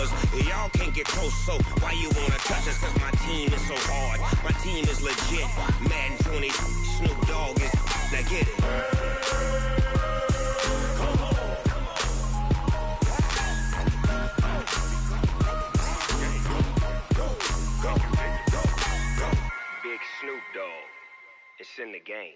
brothers. Y'all can't get close, so why you wanna touch us? Cause my team is so hard. My team is legit. Madden 20, Snoop Dogg is. Now get it. Big Snoop Dogg. It's in the game.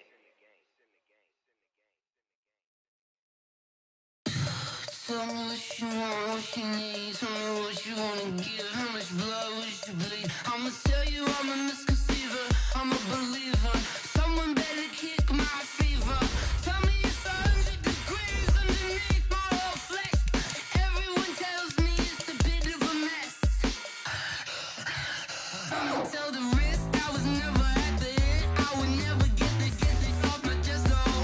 Tell me what you want, what you need. Tell me what you wanna give. How much blood would you bleed? I'ma tell you I'm a misconceiver. I'm a believer. Someone better kick my fever. Tell me it's 100 degrees underneath my whole flesh. Everyone tells me it's a bit of a mess. I'ma tell the risk I was never at the end. I would never get it off my chest though.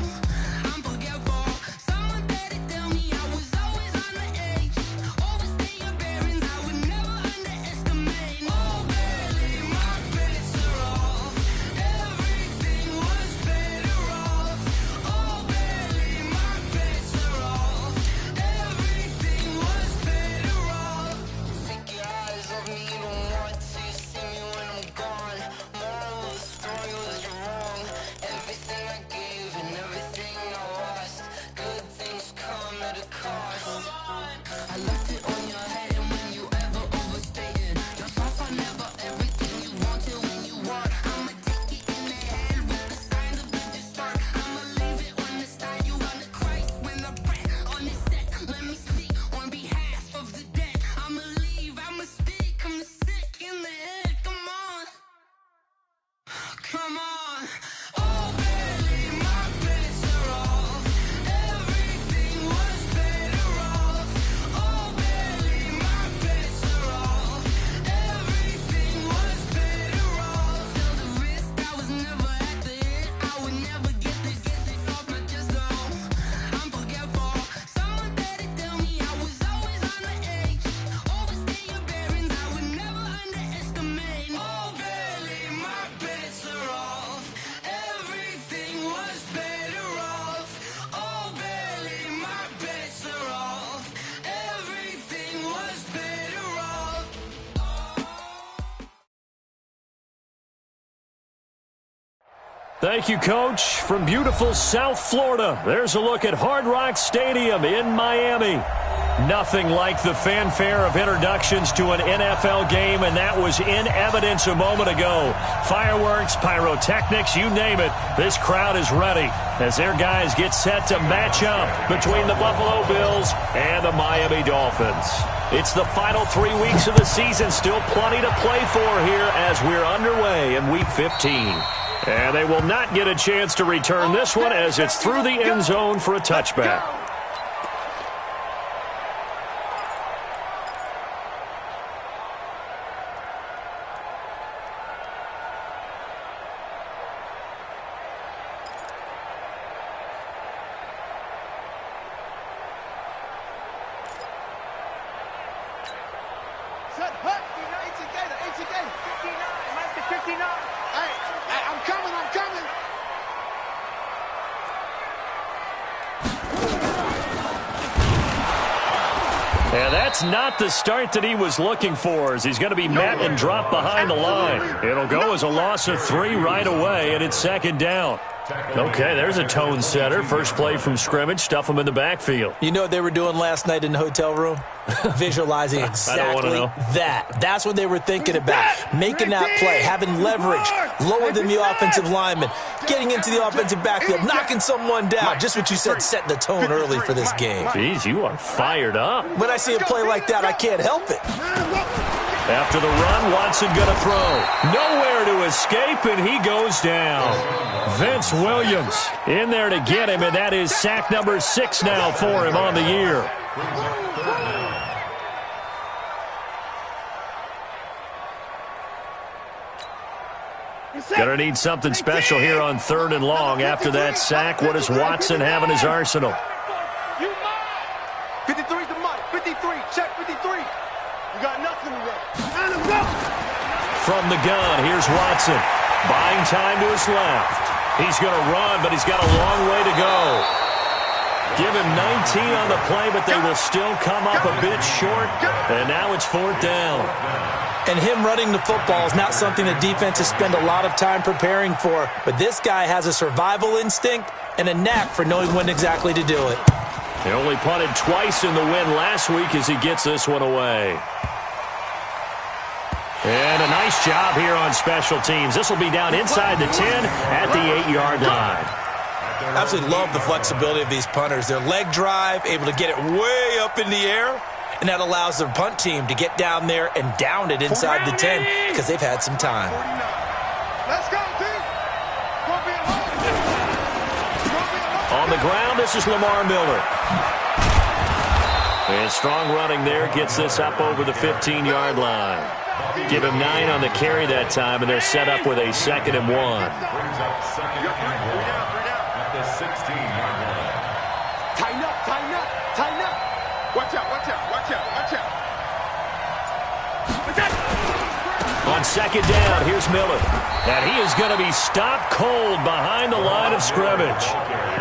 I'm forgetful. Someone better tell me I was always on the edge. Overstay your bearings, I would never underestimate. Oh, barely my bets are off. Everything was better off. Oh, barely my bets are off. Everything was better off. Take your eyes off me, don't want to see me when I'm gone. Moral of the story was you're wrong. Everything I gave and everything I lost. Good things come at a cost. I left it on your head, and when you ever overstay it, your thoughts are never everything you wanted when you want. I'ma take it in the head with the signs of the start. I'ma leave it on the side. You on the Christ when I pray on this set. Let me speak on behalf of the dead. I'ma leave, I'ma speak. I'm the sick in the head. Come on, come on. Oh, barely my bets are off. Everything was better off. Oh, barely my bets are off. Everything was better off. Tell the risk I was never at the end. I would never get it off my chest though. I'm forgetful. Someone better tell me I was always on the edge. Overstay your bearings, I would never underestimate. Oh, barely my bets are off. Everything was better off. Oh, barely my bets are off. Everything was better off. Thank you, Coach. From beautiful South Florida, there's a look at Hard Rock Stadium in Miami. Nothing like the fanfare of introductions to an NFL game, and that was in evidence a moment ago. Fireworks, pyrotechnics, you name it. This crowd is ready as their guys get set to match up between the Buffalo Bills and the Miami Dolphins. It's the final 3 weeks of the season. Still plenty to play for here as we're underway in Week 15. And they will not get a chance to return this one as it's through the end zone for a touchback. And that's not the start that he was looking for, as he's going to be met and dropped behind the line. It'll go as a loss of 3 right away, and it's second down. Okay, there's a tone setter. First play from scrimmage, stuff him in the backfield. You know what they were doing last night in the hotel room? Visualizing exactly that. That's what they were thinking about. Making that play, having leverage, lower than the offensive lineman, getting into the offensive backfield, knocking someone down. Just what you said, setting the tone early for this game. Jeez, you are fired up. When I see a play like that, I can't help it. After the run, Watson going to throw. Nowhere to escape, and he goes down. Vince Williams in there to get him, and that is sack number 6 now for him on the year. Going to need something special here on 3rd and long. After that sack, what does Watson have in his arsenal? 53's the money. 53. Check 53. You got nothing to run. From the gun, here's Watson. Buying time to his left. He's going to run, but he's got a long way to go. Give him 19 on the play, but they will still come up a bit short. And now it's 4th down. And him running the football is not something the defenses spend a lot of time preparing for. But this guy has a survival instinct and a knack for knowing when exactly to do it. They only punted twice in the win last week as he gets this one away. And a nice job here on special teams. This will be down inside the 10 at the 8-yard line. Absolutely love the flexibility of these punters. Their leg drive, able to get it way up in the air, and that allows their punt team to get down there and down it inside the 10 because they've had some time. Let's go, team. On the ground, this is Lamar Miller. And strong running there gets this up over the 15-yard line. Give him 9 on the carry that time, and they're set up with a 2nd and 1. Tighten up, tighten up, tighten up. Watch out, watch out, watch out, watch out. On 2nd down, here's Miller. And he is going to be stopped cold behind the line of scrimmage.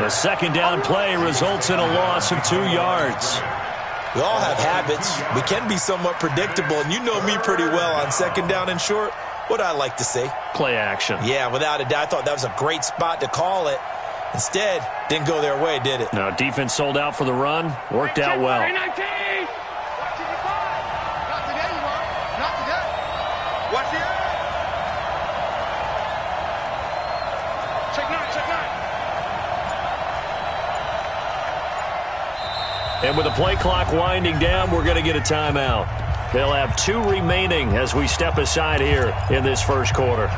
The 2nd down play results in a loss of 2 yards. We all have habits. We can be somewhat predictable, and you know me pretty well on 2nd down and short. What I like to say? Play action. Yeah, without a doubt. I thought that was a great spot to call it. Instead, didn't go their way, did it? No, defense sold out for the run. Worked out well. Not today, you are. Not today. Watch the eye. Check 9, check 9. And with the play clock winding down, we're going to get a timeout. They'll have 2 remaining as we step aside here in this first quarter.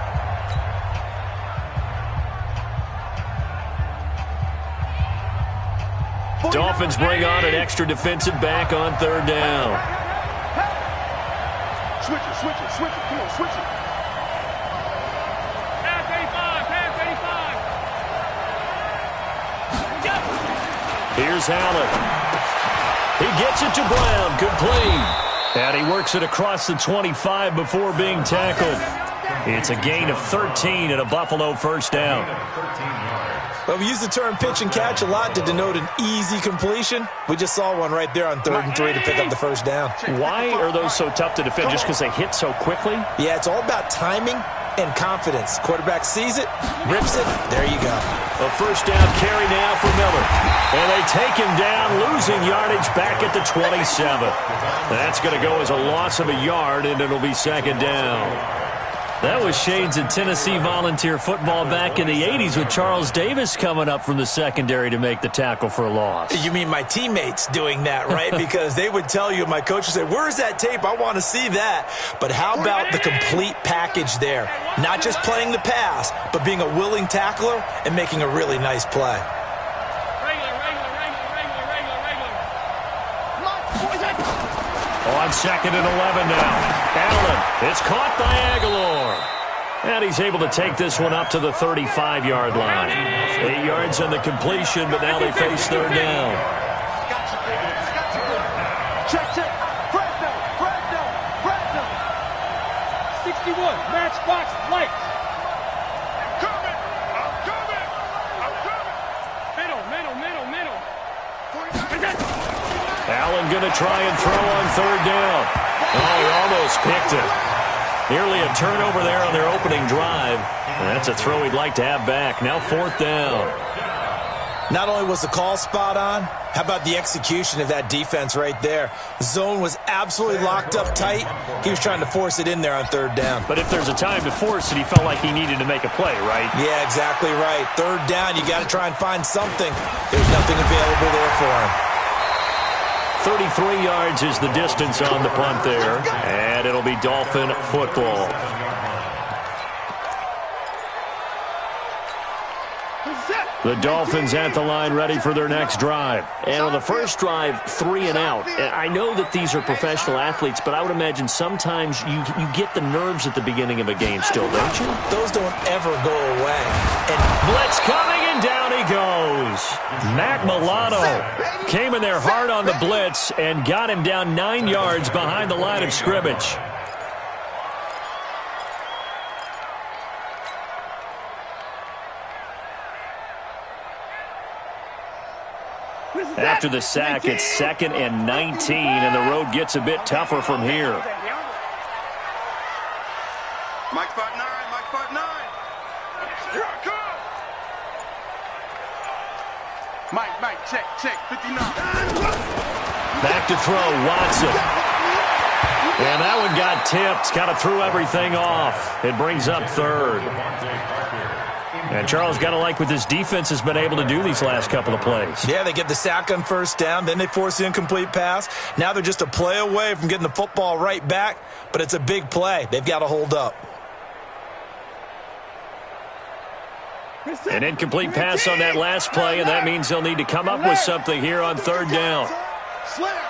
Dolphins bring on an extra defensive back on 3rd down. Switch it, switch it, switch it. Come on, switch it. Pass 85, pass 85. Here's Allen. He gets it to Brown. Complete. And he works it across the 25 before being tackled. It's a gain of 13 and a Buffalo 1st down. Well, we use the term pitch and catch a lot to denote an easy completion. We just saw one right there on 3rd and 3 to pick up the 1st down. Why are those so tough to defend? Just because they hit so quickly? Yeah, it's all about timing and confidence. Quarterback sees it, rips it, there you go. A 1st down carry now for Miller. And they take him down, losing yardage back at the 27. That's going to go as a loss of a yard, and it'll be 2nd down. That was shades of Tennessee volunteer football back in the 80s with Charles Davis coming up from the secondary to make the tackle for a loss. You mean my teammates doing that, right? Because they would tell you, my coach would say, where's that tape? I want to see that. But how about the complete package there? Not just playing the pass, but being a willing tackler and making a really nice play. On 2nd and 11 now. Allen, it's caught by Aguilar. And he's able to take this one up to the 35-yard line. 8 yards on the completion, but now they face 3rd down. Check, check. Press down, press down, press down. 61, matchbox light. I'm coming, I'm coming, I'm coming. Middle, middle, middle, middle. Allen going to try and throw on 3rd down. Oh, he almost picked it. Nearly a turnover there on their opening drive. And that's a throw he'd like to have back. Now 4th down. Not only was the call spot on, how about the execution of that defense right there? The zone was absolutely locked up tight. He was trying to force it in there on 3rd down. But if there's a time to force it, he felt like he needed to make a play, right? Yeah, exactly right. 3rd down, you got to try and find something. There's nothing available there for him. 33 yards is the distance on the punt there, and it'll be Dolphin football. The Dolphins at the line ready for their next drive. And on the first drive, 3 and out. I know that these are professional athletes, but I would imagine sometimes you get the nerves at the beginning of a game still, don't you? Those don't ever go away. And blitz coming, and down he goes. Matt Milano came in there hard on the blitz and got him down 9 yards behind the line of scrimmage. After the sack, it's 2nd and 19, and the road gets a bit tougher from here. Mike 5-9, Mike 5-9. Here I come. Mike, check, 59. Back to throw, Watson. And that one got tipped, kind of threw everything off. It brings up 3rd. And Charles, got to like what this defense has been able to do these last couple of plays. Yeah, they get the sack on 1st down, then they force the incomplete pass. Now they're just a play away from getting the football right back, but it's a big play. They've got to hold up. An incomplete pass on that last play, and that means they'll need to come up with something here on 3rd down. Slam.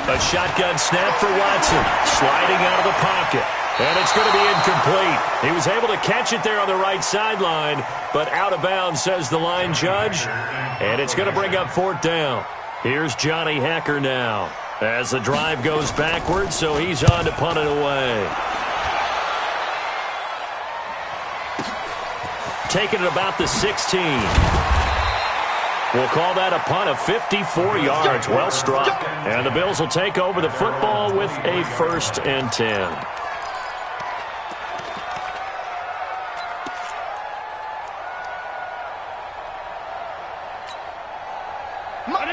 A shotgun snap for Watson, sliding out of the pocket. And it's going to be incomplete. He was able to catch it there on the right sideline, but out of bounds, says the line judge. And it's going to bring up 4th down. Here's Johnny Hecker now, as the drive goes backwards, so he's on to punt it away. Taking it about the 16. We'll call that a punt of 54 yards. Well struck. And the Bills will take over the football with a 1st and 10.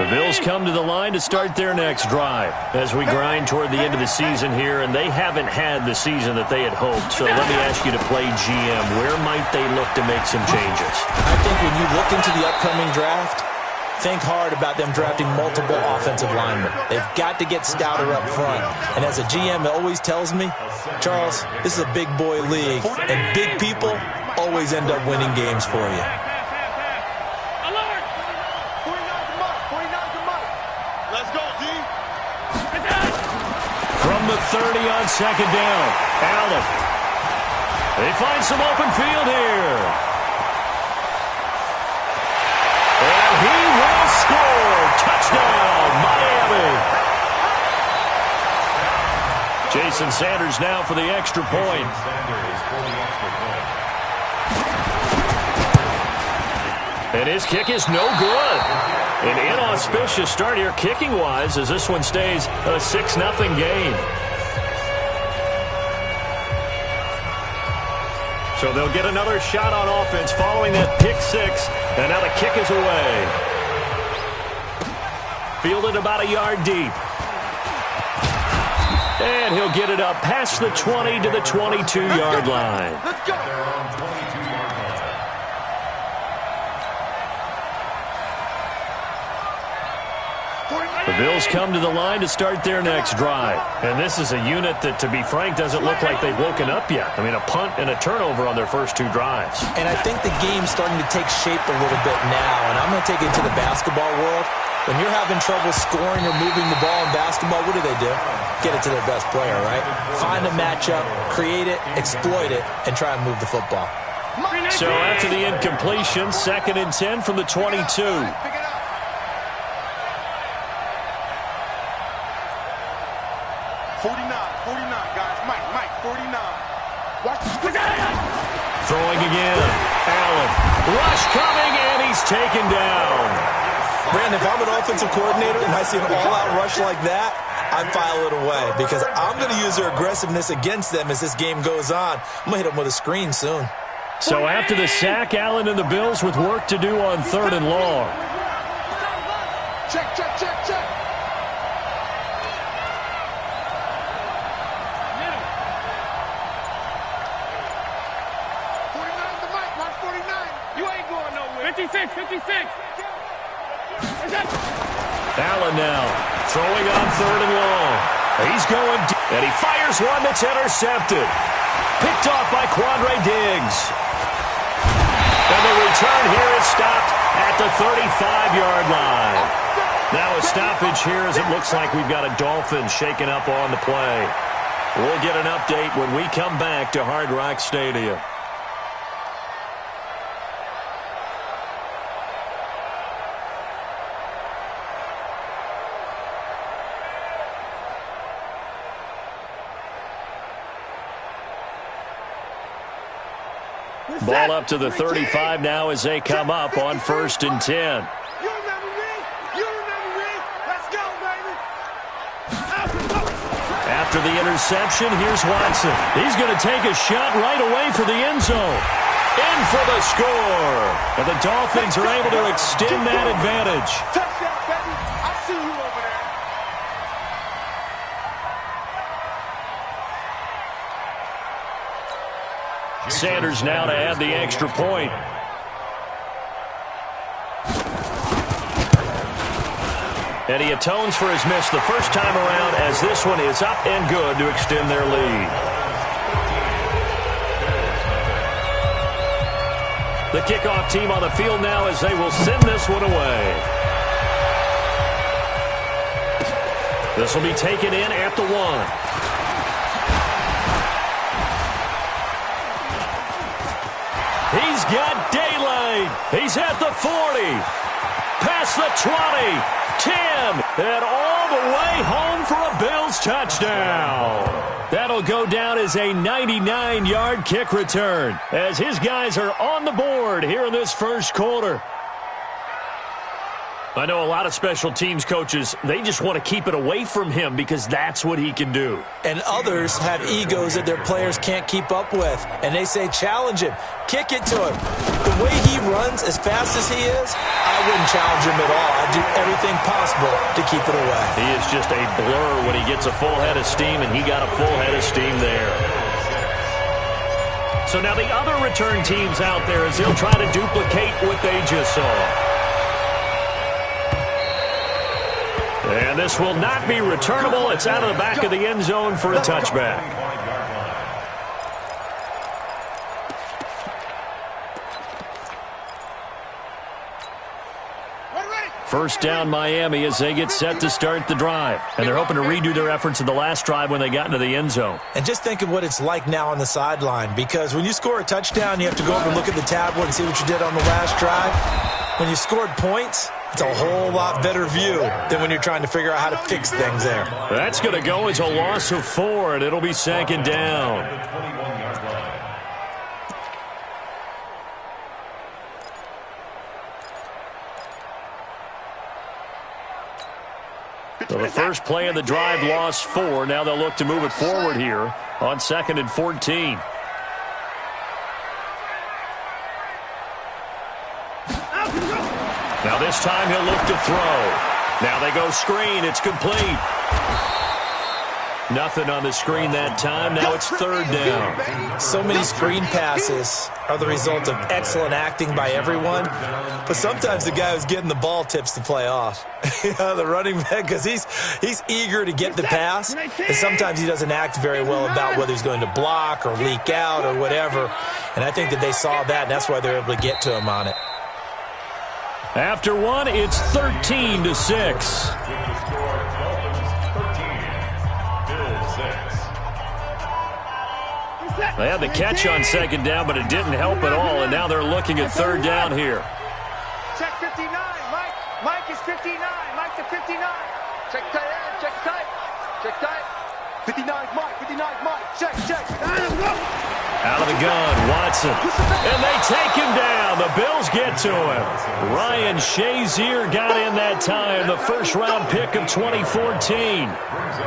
The Bills come to the line to start their next drive as we grind toward the end of the season here, and they haven't had the season that they had hoped. So let me ask you to play GM. Where might they look to make some changes? I think when you look into the upcoming draft, think hard about them drafting multiple offensive linemen. They've got to get stouter up front. And as a GM, it always tells me, Charles, this is a big boy league, and big people always end up winning games for you. From the 30 on 2nd down, Allen. They find some open field here. And he will score. Touchdown, Miami. Jason Sanders now for the extra point. And his kick is no good. An inauspicious start here kicking-wise as this one stays a 6-0 game. So they'll get another shot on offense following that pick 6, and now the kick is away. Fielded about a yard deep. And he'll get it up past the 20 to the 22-yard line. Let's go. The Bills come to the line to start their next drive. And this is a unit that, to be frank, doesn't look like they've woken up yet. I mean, a punt and a turnover on their first 2 drives. And I think the game's starting to take shape a little bit now. And I'm going to take it to the basketball world. When you're having trouble scoring or moving the ball in basketball, what do? Get it to their best player, right? Find a matchup, create it, exploit it, and try and move the football. So after the incompletion, 2nd and 10 from the 22. 49, guys. Mike, 49. Watch the Throwing again. Allen. Rush coming, and he's taken down. Brandon, if I'm an offensive coordinator and I see an all-out rush like that, I file it away because I'm going to use their aggressiveness against them as this game goes on. I'm going to hit them with a screen soon. So after the sack, Allen and the Bills with work to do on 3rd and long. Check. 56. Allen now throwing on 3rd and long. He's going deep, and he fires one that's intercepted. Picked off by Quandre Diggs. And the return here is stopped at the 35-yard line. Now a stoppage here as it looks like we've got a Dolphins shaking up on the play. We'll get an update when we come back to Hard Rock Stadium. Ball up to the 35 now as they come up on 1st and 10. You remember me? You remember me? Let's go, baby. After the interception, here's Watson. He's going to take a shot right away for the end zone. In for the score. And the Dolphins are able to extend that advantage. Touchdown, baby. I see you over there. Sanders now to add the extra point. And he atones for his miss the first time around as this one is up and good to extend their lead. The kickoff team on the field now as they will send this one away. This will be taken in at the 1. He's got daylight. He's at the 40. Past the 20. 10. And all the way home for a Bills touchdown. That'll go down as a 99-yard kick return as his guys are on the board here in this first quarter. I know a lot of special teams coaches, they just want to keep it away from him because that's what he can do. And others have egos that their players can't keep up with. And they say, challenge him. Kick it to him. The way he runs as fast as he is, I wouldn't challenge him at all. I'd do everything possible to keep it away. He is just a blur when he gets a full head of steam, and he got a full head of steam there. So now the other return teams out there as they'll try to duplicate what they just saw. And this will not be returnable. It's out of the back of the end zone for a touchback. First down Miami as they get set to start the drive. And they're hoping to redo their efforts in the last drive when they got into the end zone. And just think of what it's like now on the sideline, because when you score a touchdown, you have to go over and look at the tablet and see what you did on the last drive. When you scored points, it's a whole lot better view than when you're trying to figure out how to fix things there. That's going to go as a loss of 4, and it'll be 2nd down. So the first play of the drive lost 4. Now they'll look to move it forward here on 2nd and 14. Now this time he'll look to throw. Now they go screen. It's complete. Nothing on the screen that time. Now it's 3rd down. So many screen passes are the result of excellent acting by everyone. But sometimes the guy who's getting the ball tips the play off. The running back, because he's eager to get the pass. And sometimes he doesn't act very well about whether he's going to block or leak out or whatever. And I think that they saw that, and that's why they're able to get to him on it. After 1, it's 13-6. They had the catch on 2nd down, but it didn't help at all, and now they're looking at 3rd down here. Check 59, Mike. Mike is 59. Mike's at 59. Check tight end. Check tight. Check tight. 59 Mike. 59 Mike. Check. Out of the gun, Watson. And they take him down. The Bills get to him. Ryan Shazier got in that time, the first-round pick of 2014.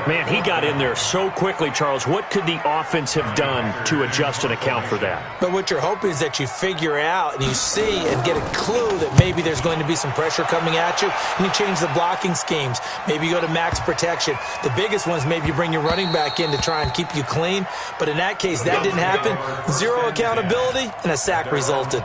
Man, he got in there so quickly, Charles. What could the offense have done to adjust and account for that? But what you're hoping is that you figure out and you see and get a clue that maybe there's going to be some pressure coming at you, and you change the blocking schemes. Maybe you go to max protection. The biggest one is maybe you bring your running back in to try and keep you clean. But in that case, that didn't happen. 0 accountability, and a sack resulted.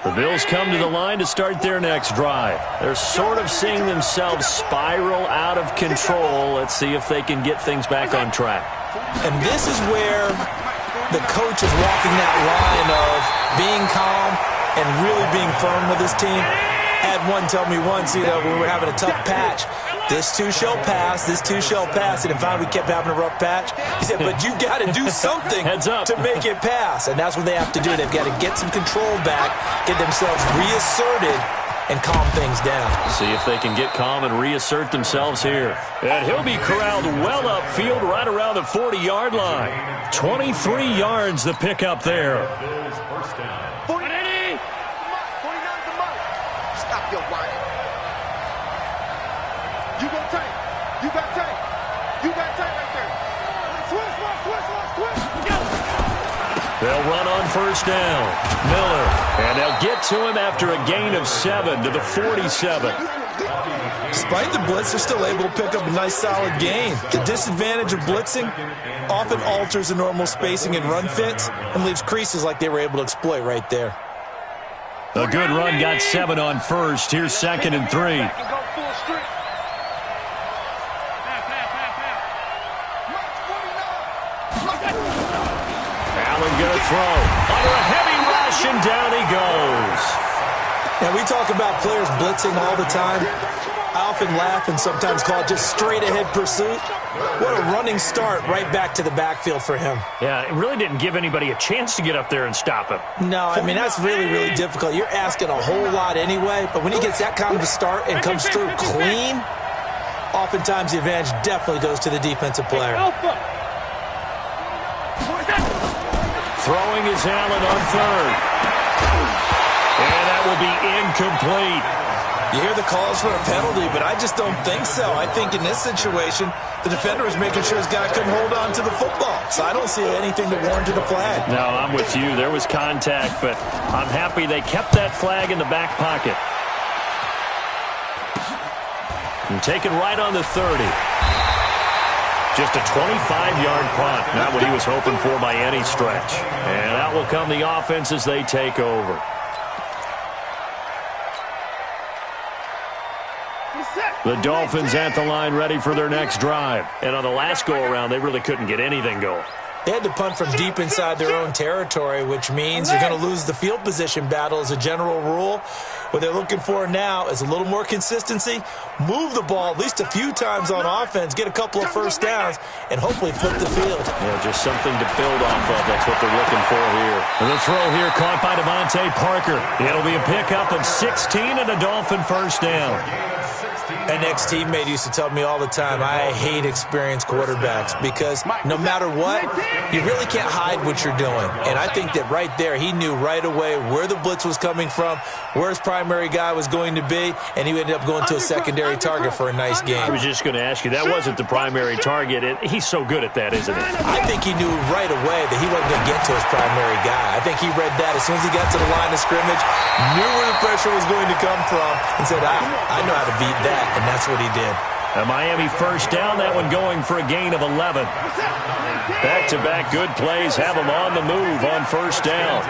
The Bills come to the line to start their next drive. They're sort of seeing themselves spiral out of control. Let's see if they can get things back on track. And this is where the coach is walking that line of being calm and really being firm with his team. Had one tell me once, when we were having a tough patch, this too shall pass, this too shall pass. And finally we kept having a rough patch. He said, but you got to do something to make it pass. And that's what they have to do. They've got to get some control back, get themselves reasserted, and calm things down. See if they can get calm and reassert themselves here. And he'll be corralled well upfield right around the 40-yard line. 23 yards the pickup there. 49 the mark. Stop your whining. You got tank. You got tank. You got tank right there. Twist. They'll run on first down. Miller. And they'll get to him after a gain of 7 to the 47. Despite the blitz, they're still able to pick up a nice solid gain. The disadvantage of blitzing often alters the normal spacing and run fits and leaves creases like they were able to exploit right there. A good run got 7 on first. Here's 2nd and 3. Allen going to throw. Under a heavy rush, and down he goes. Now, we talk about players blitzing all the time. I often laugh and sometimes call it just straight-ahead pursuit. What a running start right back to the backfield for him. Yeah, it really didn't give anybody a chance to get up there and stop him. No, I mean, that's really, really difficult. You're asking a whole lot anyway, but when he gets that kind of a start and comes through clean, oftentimes the advantage definitely goes to the defensive player. Throwing is Allen on 3rd. And that will be incomplete. You hear the calls for a penalty, but I just don't think so. I think in this situation, the defender was making sure his guy couldn't hold on to the football. So I don't see anything that warranted a flag. No, I'm with you. There was contact, but I'm happy they kept that flag in the back pocket. And taken right on the 30. Just a 25-yard punt. Not what he was hoping for by any stretch. And out will come the offense as they take over. The Dolphins at the line ready for their next drive. And on the last go-around, they really couldn't get anything going. They had to punt from deep inside their own territory, which means you're going to lose the field position battle as a general rule. What they're looking for now is a little more consistency, move the ball at least a few times on offense, get a couple of first downs, and hopefully flip the field. Yeah, just something to build off of. That's what they're looking for here. And the throw here caught by Devontae Parker. It'll be a pickup of 16 and a Dolphin first down. An ex-teammate used to tell me all the time, I hate experienced quarterbacks because no matter what, you really can't hide what you're doing. And I think that right there, he knew right away where the blitz was coming from, where his primary guy was going to be, and he ended up going to a secondary target for a nice game. I was just going to ask you, that wasn't the primary target. He's so good at that, isn't he? I think he knew right away that he wasn't going to get to his primary guy. I think he read that as soon as he got to the line of scrimmage, knew where the pressure was going to come from, and said, I know how to beat that, and that's what he did. A Miami first down, that one going for a gain of 11. Back-to-back good plays have them on the move on first down.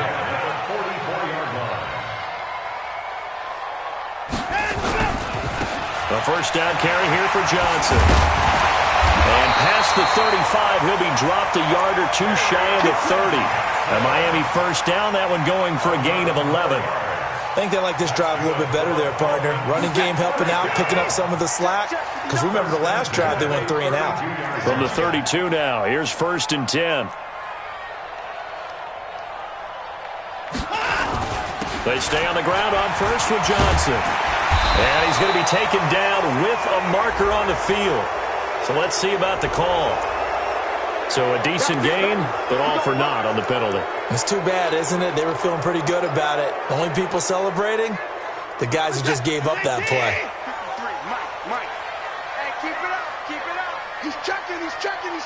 A first down carry here for Johnson. And past the 35, he'll be dropped a yard or two shy of the 30. A Miami first down, that one going for a gain of 11. I think they like this drive a little bit better there, partner. Running game helping out, picking up some of the slack. Because remember the last drive, they went 3 and out. From the 32 now, here's 1st and 10. They stay on the ground on first with Johnson. And he's going to be taken down with a marker on the field. So let's see about the call. So a decent gain, but all for naught on the penalty. It's too bad, isn't it? They were feeling pretty good about it. The only people celebrating, the guys who just gave up that play. Mike. Hey, keep it up. He's checking. Check 25.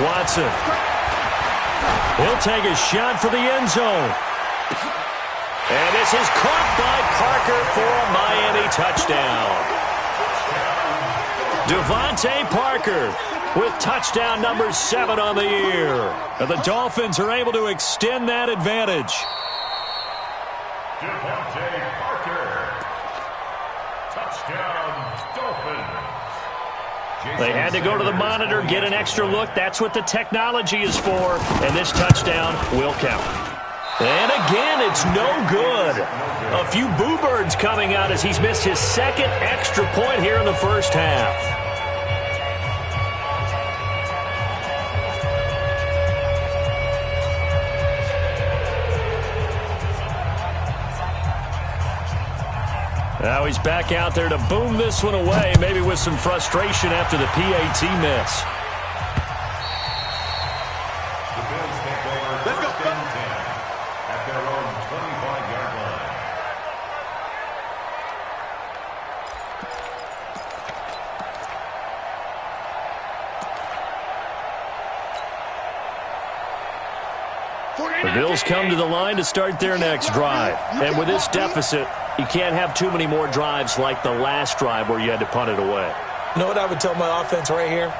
Watson. He'll take a shot for the end zone. And this is caught by Parker for a Miami touchdown. Devontae Parker with touchdown number 7 on the year. And the Dolphins are able to extend that advantage. Devontae Parker. Touchdown, Dolphins. They had to go to the monitor, get an extra look. That's what the technology is for. And this touchdown will count. And again, it's no good. A few boo birds coming out as he's missed his 2nd extra point here in the first half. Now he's back out there to boom this one away, maybe with some frustration after the PAT miss. Let's go. At their own 25-yard line. The Bills come to the line to start their next drive. And with this deficit, you can't have too many more drives like the last drive where you had to punt it away. You know what I would tell my offense right here?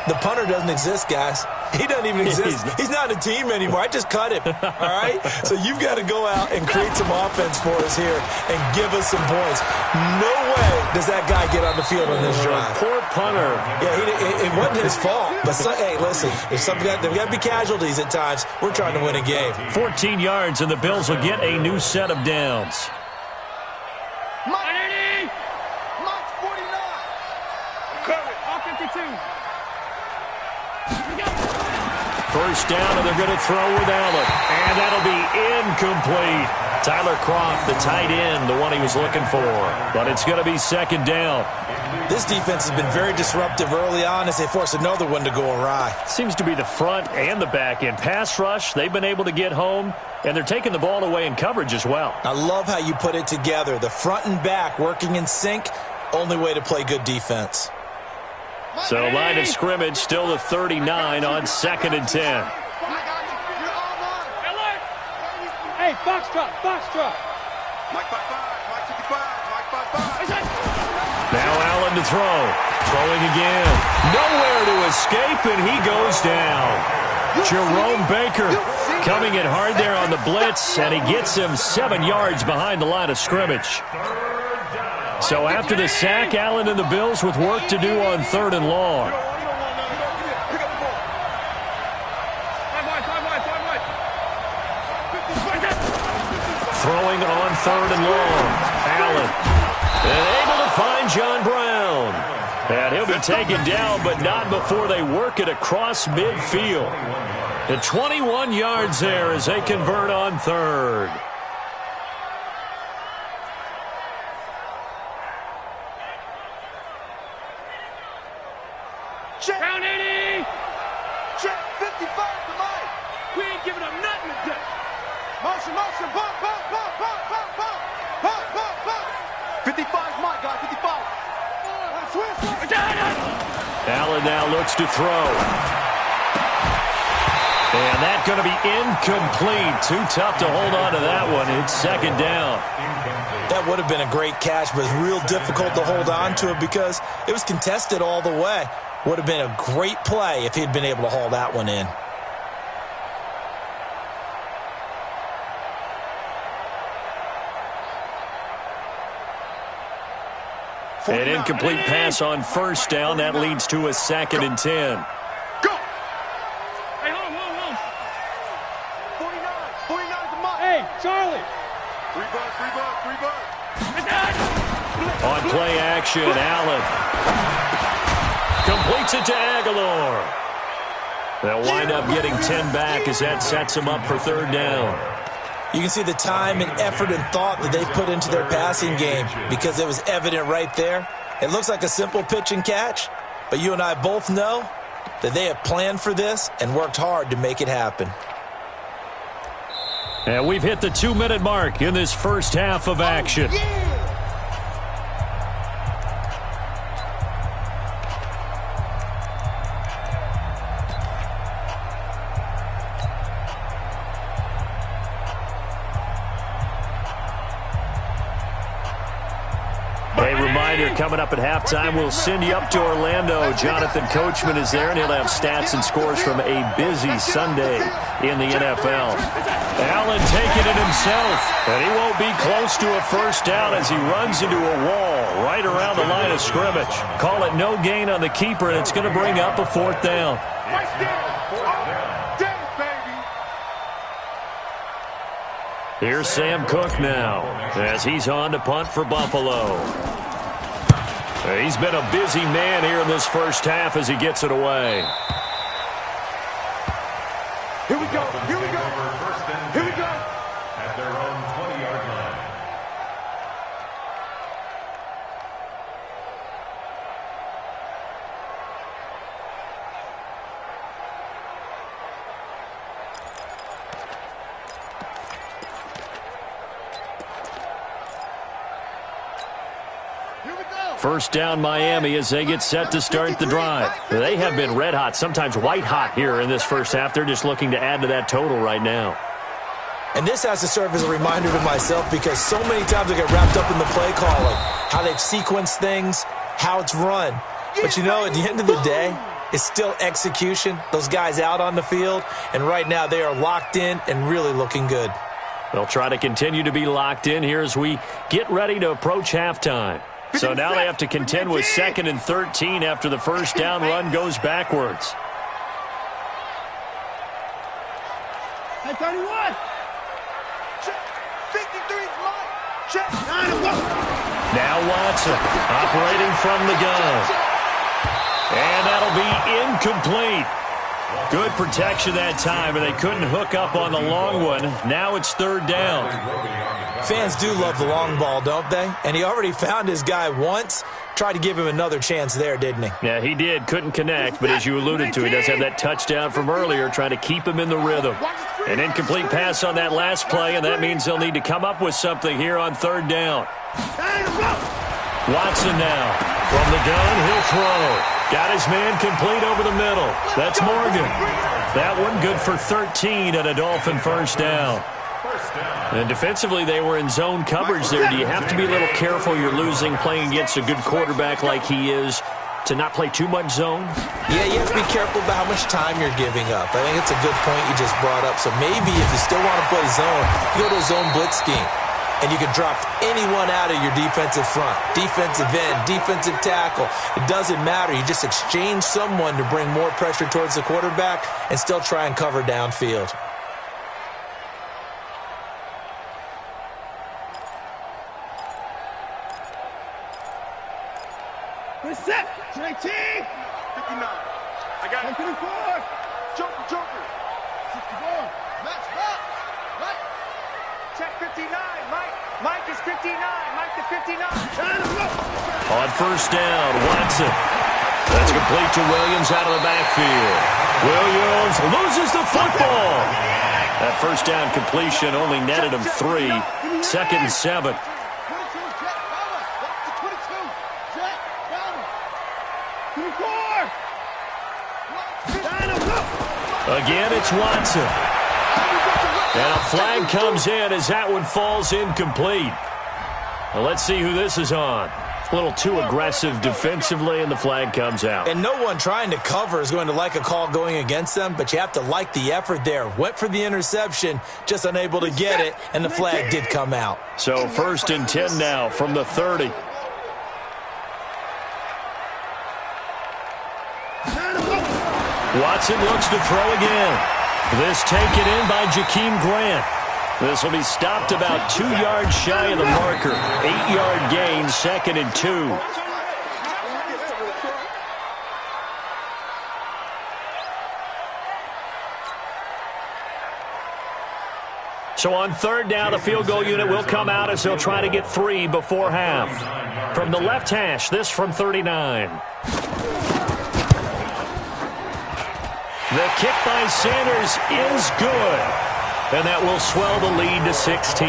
The punter doesn't exist, guys. He doesn't even exist. He's not a team anymore. I just cut him, all right? So you've got to go out and create some offense for us here and give us some points. No way does that guy get on the field on this drive. Poor punter. Yeah, it wasn't his fault. But, hey, listen, there's got to be casualties at times. We're trying to win a game. 14 yards, and the Bills will get a new set of downs. Mike 49. Cover it. All 52. First down, and they're going to throw with Allen. And that'll be incomplete. Tyler Kroft, the tight end, the one he was looking for. But it's going to be second down. This defense has been very disruptive early on as they force another one to go awry. Seems to be the front and the back end. Pass rush, they've been able to get home, and they're taking the ball away in coverage as well. I love how you put it together. The front and back working in sync, only way to play good defense. So line of scrimmage still the 39 on 2nd and 10. Hey, box drop. Mike 55, Mike 55, Mike 55. Now Allen to throw. Throwing again. Nowhere to escape, and he goes down. Jerome Baker coming in hard there on the blitz, and he gets him 7 yards behind the line of scrimmage. So after the sack, Allen and the Bills with work to do on 3rd and long. Throwing on 3rd and long. Allen. And able to find John Brown. And he'll be taken down, but not before they work it across midfield. The 21 yards there as they convert on 3rd. Check. Round 80. Check 55 to Mike. We ain't giving up nothing today. Motion, pump. 55's Mike, guys, 55. Switch. Allen now looks to throw. And that's going to be incomplete. Too tough to hold on to that one. It's 2nd down. That would have been a great catch, but it's real difficult to hold on to it because it was contested all the way. Would have been a great play if he'd been able to haul that one in. An incomplete pass on 1st down. That leads to a 2nd and 10. Go. Hey, hold on. 49 to Mike. Hey, Charlie. Free bug. On play action, Allen completes it to Aguilar. They'll wind up getting 10 back as that sets them up for 3rd down. You can see the time and effort and thought that they put into their passing game because it was evident right there. It looks like a simple pitch and catch, but you and I both know that they have planned for this and worked hard to make it happen. And we've hit the 2-minute mark in this first half of action. Coming up at halftime, we'll send you up to Orlando. Jonathan Coachman is there, and he'll have stats and scores from a busy Sunday in the NFL. Allen taking it himself, and he won't be close to a first down as he runs into a wall right around the line of scrimmage. Call it no gain on the keeper, and it's going to bring up a 4th down. Here's Sam Cook now as he's on to punt for Buffalo. He's been a busy man here in this first half as he gets it away. Here we go. At their own 20-yard line. First down Miami as they get set to start the drive. They have been red hot, sometimes white hot here in this first half. They're just looking to add to that total right now. And this has to serve as a reminder to myself because so many times I get wrapped up in the play calling, how they've sequenced things, how it's run. But, you know, at the end of the day, it's still execution. Those guys out on the field, and right now they are locked in and really looking good. They'll try to continue to be locked in here as we get ready to approach halftime. So now they have to contend with 2nd and 13 after the first down run goes backwards. Hey, 31. Check. 53's mine. Check. 9 Now Watson operating from the gun. And that'll be incomplete. Good protection that time, and they couldn't hook up on the long one. Now it's 3rd down. Fans do love the long ball, don't they? And he already found his guy once. Tried to give him another chance there, didn't he? Yeah, he did. Couldn't connect, but as you alluded to, he does have that touchdown from earlier, trying to keep him in the rhythm. An incomplete pass on that last play, and that means they'll need to come up with something here on 3rd down. Watson now. From the gun, he'll throw. Got his man complete over the middle. That's Morgan. That one good for 13 and a Dolphin first down. And defensively, they were in zone coverage there. Do you have to be a little careful you're losing playing against a good quarterback like he is to not play too much zone? Yeah, you have to be careful about how much time you're giving up. I think it's a good point you just brought up. So maybe if you still want to play zone, you go to a zone blitz scheme. And you can drop anyone out of your defensive front, defensive end, defensive tackle. It doesn't matter. You just exchange someone to bring more pressure towards the quarterback and still try and cover downfield. We're set. 19. 59. I got it. 54. Joker. 64. Match back. Right. Check 59. Mike is 59. Mike to 59. On first down, Watson. That's complete to Williams out of the backfield. Williams loses the football. That first down completion only netted him 3. 2nd and 7. 22. Check. 22. Check. 24. Again, it's Watson. And a flag comes in as that one falls incomplete. Well, let's see who this is on. A little too aggressive defensively, and the flag comes out. And no one trying to cover is going to like a call going against them, but you have to like the effort there. Went for the interception, just unable to get it, and the flag did come out. So 1st and 10 now from the 30. Watson looks to throw again. This taken in by Jakeem Grant. This will be stopped about 2 yards shy of the marker. 8-yard gain, 2nd and 2. So on 3rd down, the field goal unit will come out as they'll try to get 3 before half. From the left hash, this from 39. The kick by Sanders is good. And that will swell the lead to 16.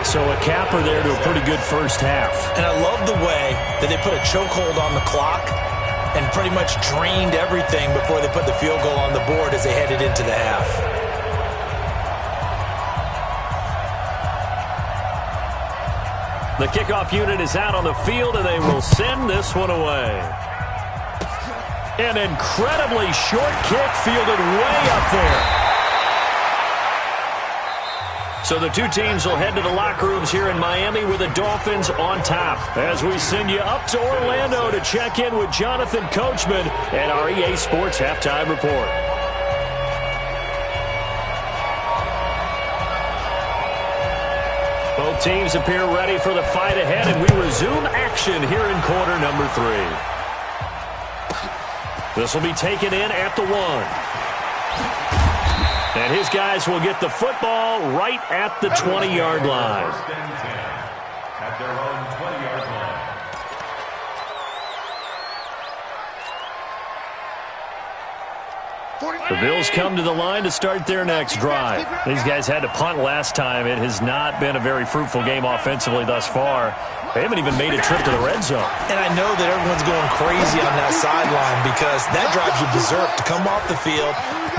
So a capper there to a pretty good first half. And I love the way that they put a chokehold on the clock and pretty much drained everything before they put the field goal on the board as they headed into the half. The kickoff unit is out on the field, and they will send this one away. An incredibly short kick fielded way up there. So the two teams will head to the locker rooms here in Miami with the Dolphins on top. As we send you up to Orlando to check in with Jonathan Coachman and our EA Sports Halftime Report. Both teams appear ready for the fight ahead, and we resume action here in quarter number 3. This will be taken in at the 1. And his guys will get the football right at the 20-yard line. At their own 20-yard line. The Bills come to the line to start their next drive. These guys had to punt last time. It has not been a very fruitful game offensively thus far. They haven't even made a trip to the red zone. And I know that everyone's going crazy on that sideline because that drives you berserk to come off the field,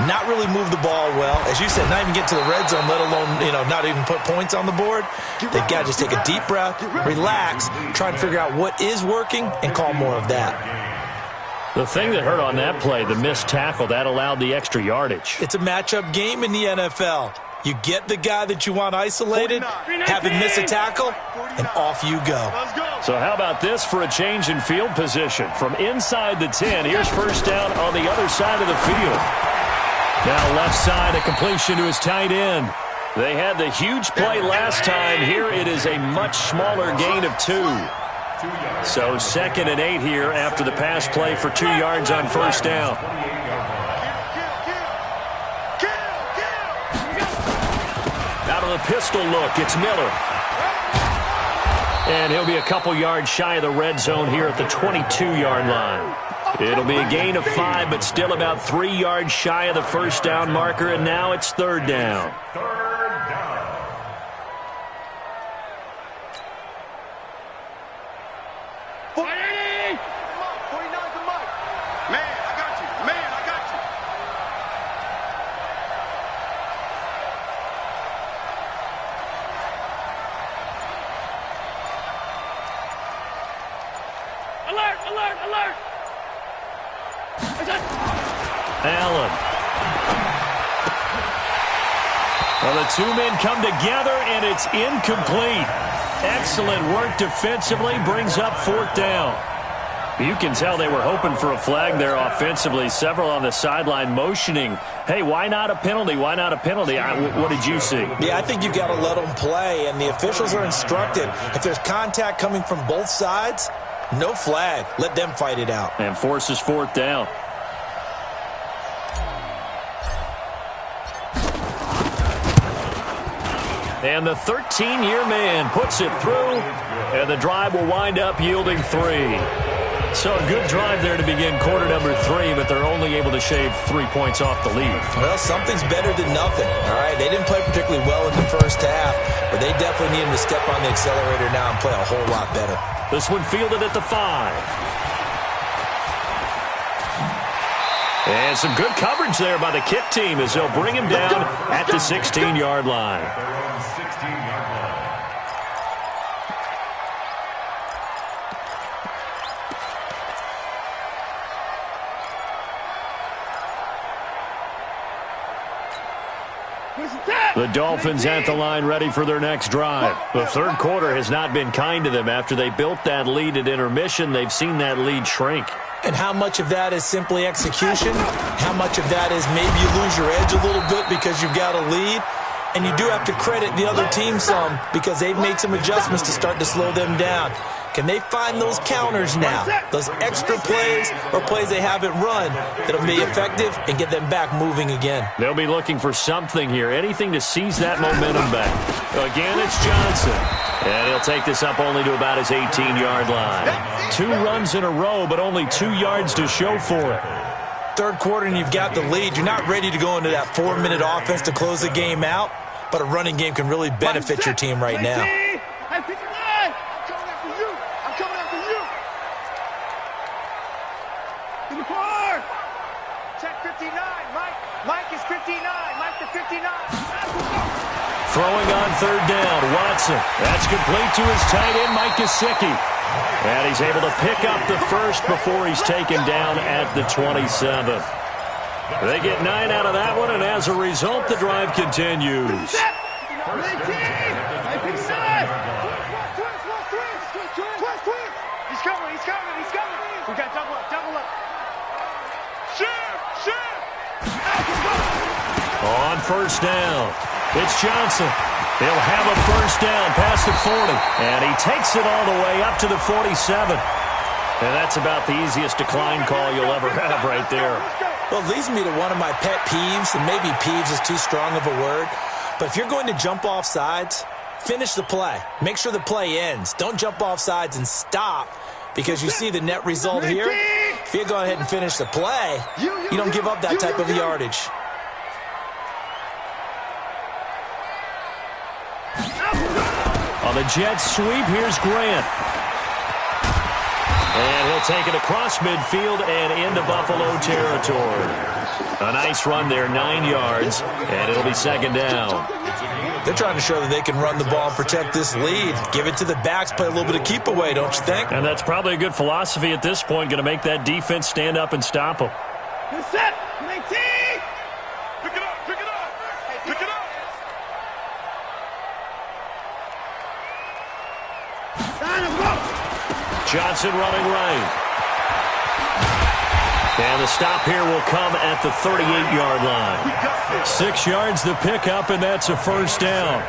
not really move the ball well. As you said, not even get to the red zone, let alone, not even put points on the board. They've got to just take a deep breath, relax, try and figure out what is working and call more of that. The thing that hurt on that play, the missed tackle, that allowed the extra yardage. It's a matchup game in the NFL. You get the guy that you want isolated, have him miss a tackle, and off you go. So how about this for a change in field position? From inside the 10, here's first down on the other side of the field. Now left side, a completion to his tight end. They had the huge play last time. Here it is a much smaller gain of 2. So 2nd and 8 here after the pass play for 2 yards on first down. Out of the pistol look, it's Miller. And he'll be a couple yards shy of the red zone here at the 22-yard line. It'll be a gain of 5, but still about 3 yards shy of the first down marker, and now it's 3rd down. Allen. Well, the 2 men come together, and it's incomplete. Excellent work defensively, brings up 4th down. You can tell they were hoping for a flag there offensively. Several on the sideline motioning, hey, why not a penalty? Why not a penalty? What did you see? Yeah, I think you've got to let them play, and the officials are instructed. If there's contact coming from both sides, no flag. Let them fight it out. And forces 4th down. And the 13-year man puts it through, and the drive will wind up yielding 3. So a good drive there to begin quarter number 3, but they're only able to shave 3 points off the lead. Well, something's better than nothing, all right? They didn't play particularly well in the first half, but they definitely need him to step on the accelerator now and play a whole lot better. This one fielded at the 5. And some good coverage there by the kick team as they'll bring him down at the 16-yard line. The Dolphins at the line ready for their next drive. The third quarter has not been kind to them. After they built that lead at intermission, they've seen that lead shrink. And how much of that is simply execution? How much of that is maybe you lose your edge a little bit because you've got a lead? And you do have to credit the other team some because they've made some adjustments to start to slow them down. Can they find those counters now, those extra plays or plays they haven't run that'll be effective and get them back moving again? They'll be looking for something here, anything to seize that momentum back. Again, it's Johnson. And he'll take this up only to about his 18-yard line. 2 runs in a row, but only 2 yards to show for it. Third quarter and you've got the lead. You're not ready to go into that 4-minute offense to close the game out, but a running game can really benefit your team right now. Throwing on third down, Watson. That's complete to his tight end, Mike Gesicki. And he's able to pick up the first before he's taken down at the 27. They get 9 out of that one, and as a result, the drive continues. We got double up. On first down, it's Johnson. He'll have a first down past the 40, and he takes it all the way up to the 47. And that's about the easiest decline call you'll ever have right there. Well, it leads me to one of my pet peeves, and maybe peeves is too strong of a word, but if you're going to jump off sides, finish the play. Make sure the play ends. Don't jump off sides and stop, because you see the net result here. If you go ahead and finish the play, you don't give up that type of yardage. On the Jets sweep, here's Grant. And he'll take it across midfield and into Buffalo territory. A nice run there, 9 yards, and it'll be second down. They're trying to show that they can run the ball and protect this lead. Give it to the backs, play a little bit of keep away, don't you think? And that's probably a good philosophy at this point, going to make that defense stand up and stop them. Good set. 19. Pick it up. Pick it up. Pick it up. Johnson running right. And the stop here will come at the 38-yard line. 6 yards the pickup, and that's a first down.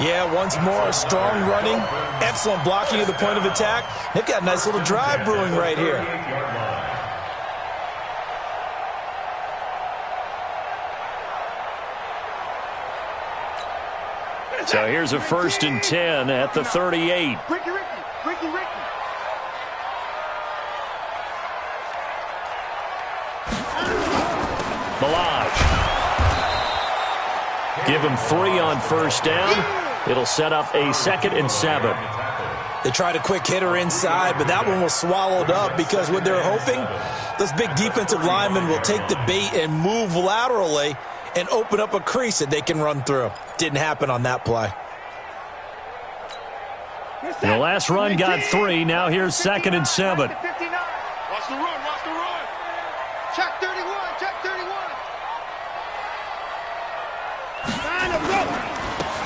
Yeah, once more, strong running, excellent blocking at the point of attack. They've got a nice little drive brewing right here. So here's a 1st and 10 at the 38. Ricky. Milage. Give him 3 on first down. It'll set up a 2nd and 7. They tried a quick hitter inside, but that one was swallowed up because what they're hoping, those big defensive linemen will take the bait and move laterally and open up a crease that they can run through. Didn't happen on that play. The last run got 3. Now here's 2nd and 7. 59. Watch the run. Check 31.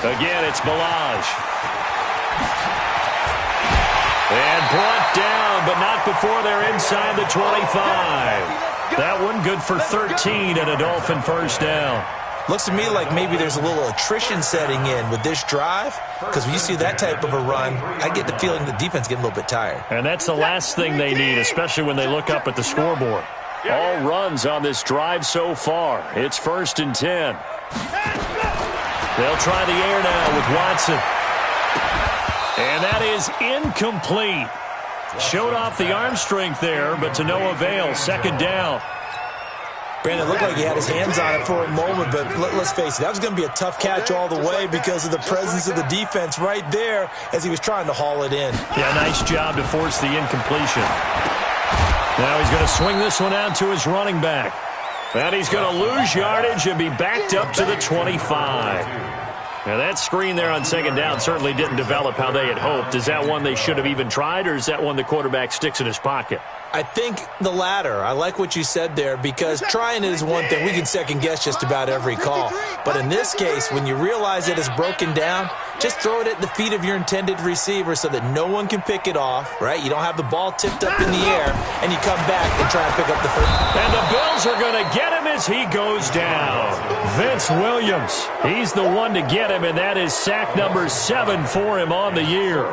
Again, it's Milage. And brought down, but not before they're inside the 25. That one good for 13 and a Dolphin first down. Looks to me like maybe there's a little attrition setting in with this drive, because when you see that type of a run, I get the feeling the defense getting a little bit tired. And that's the last thing they need, especially when they look up at the scoreboard. All runs on this drive so far. It's 1st and 10. They'll try the air now with Watson. And that is incomplete. Showed off the arm strength there, but to no avail. 2nd down. Brandon, looked like he had his hands on it for a moment, but let's face it, that was going to be a tough catch all the way because of the presence of the defense right there as he was trying to haul it in. Yeah, nice job to force the incompletion. Now he's going to swing this one out to his running back. And he's going to lose yardage and be backed up to the 25. Now that screen there on 2nd down certainly didn't develop how they had hoped. Is that one they should have even tried, or is that one the quarterback sticks in his pocket? I think the latter. I like what you said there, because trying it is one thing. We can second guess just about every call. But in this case, when you realize it is broken down, just throw it at the feet of your intended receiver so that no one can pick it off, right? You don't have the ball tipped up in the air, and you come back and try and pick up the first. And the Bills are going to get him as he goes down. Vince Williams, he's the one to get him, and that is sack number 7 for him on the year.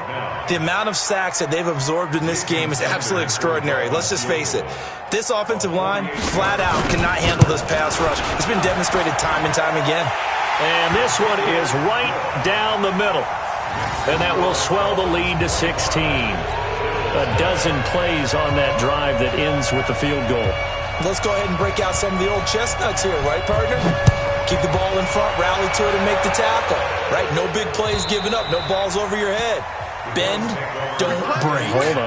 The amount of sacks that they've absorbed in this game is absolutely extraordinary. Let's just face it. This offensive line, flat out, cannot handle this pass rush. It's been demonstrated time and time again. And this one is right down the middle. And that will swell the lead to 16. A dozen plays on that drive that ends with the field goal. Let's go ahead and break out some of the old chestnuts here, right, partner? Keep the ball in front, rally to it, and make the tackle. Right? No big plays given up, no balls over your head. Bend, don't break. Hold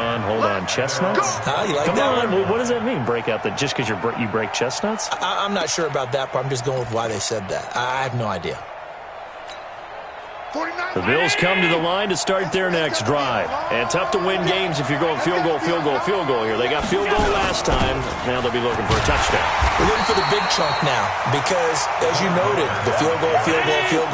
on. Chestnuts? You like Come that on. one? What does that mean, break out? Just because you break chestnuts? I'm not sure about that, but I'm just going with why they said that. I have no idea. The Bills come to the line to start their next drive. And tough to win games if you're going field goal here. They got field goal last time. Now they'll be looking for a touchdown. We're looking for the big chunk now because, as you noted, the field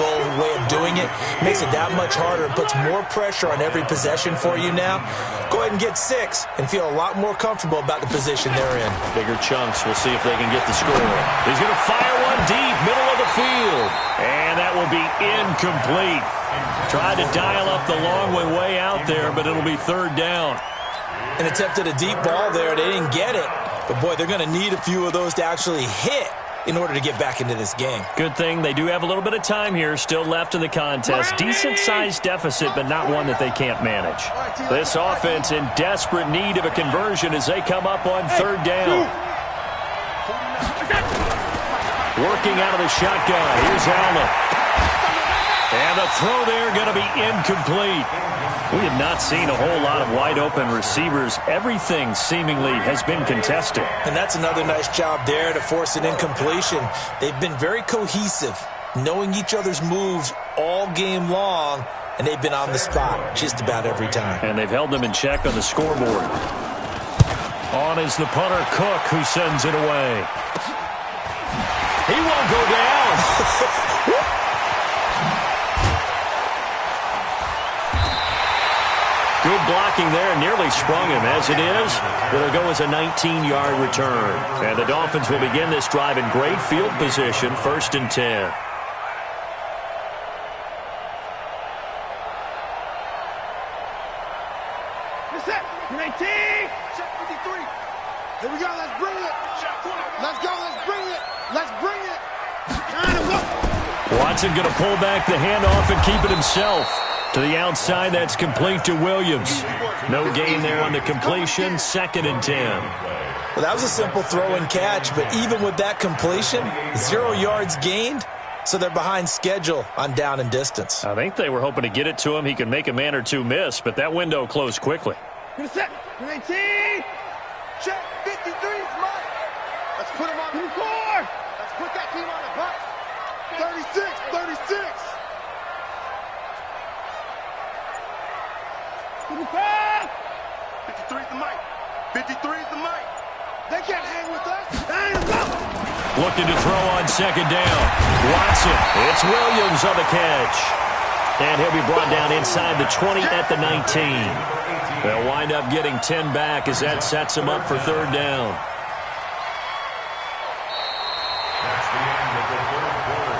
goal way of doing it makes it that much harder. It puts more pressure on every possession for you now. Go ahead and get 6 and feel a lot more comfortable about the position they're in. Bigger chunks. We'll see if they can get the score. He's going to fire one deep, middle of the field. And that will be incomplete. Tried to dial up the long way out there, but it'll be 3rd down. An attempt at a deep ball there. They didn't get it. But, boy, they're going to need a few of those to actually hit in order to get back into this game. Good thing they do have a little bit of time here still left in the contest. Decent-sized deficit, but not one that they can't manage. This offense in desperate need of a conversion as they come up on third down. Working out of the shotgun. Here's Allen. And the throw there going to be incomplete. We have not seen a whole lot of wide-open receivers. Everything seemingly has been contested. And that's another nice job there to force an incompletion. They've been very cohesive, knowing each other's moves all game long, and they've been on the spot just about every time. And they've held them in check on the scoreboard. On is the punter, Cook, who sends it away. He won't go down. Good blocking there, nearly sprung him. As it is, it'll go as a 19-yard return. And the Dolphins will begin this drive in great field position, 1st and 10. Set. 19. Check 53. Here we go. Let's bring it. Let's go. Let's bring it. Let's bring it. Watson going to pull back the handoff and keep it himself. To the outside, that's complete to Williams. No gain there on the completion, 2nd and 10. Well, that was a simple throw and catch, but even with that completion, 0 yards gained, so they're behind schedule on down and distance. I think they were hoping to get it to him. He could make a man or two miss, but that window closed quickly. Set. 19. Check 53 is mine. Let's put him on the board. Let's put that team on the bus. 36. 36. 53 is the mic. 53 is the mic. They can't hang with us. Looking to throw on 2nd down. Watson. It's Williams on the catch. And he'll be brought down inside the 20 at the 19. They'll wind up getting 10 back as that sets them up for 3rd down.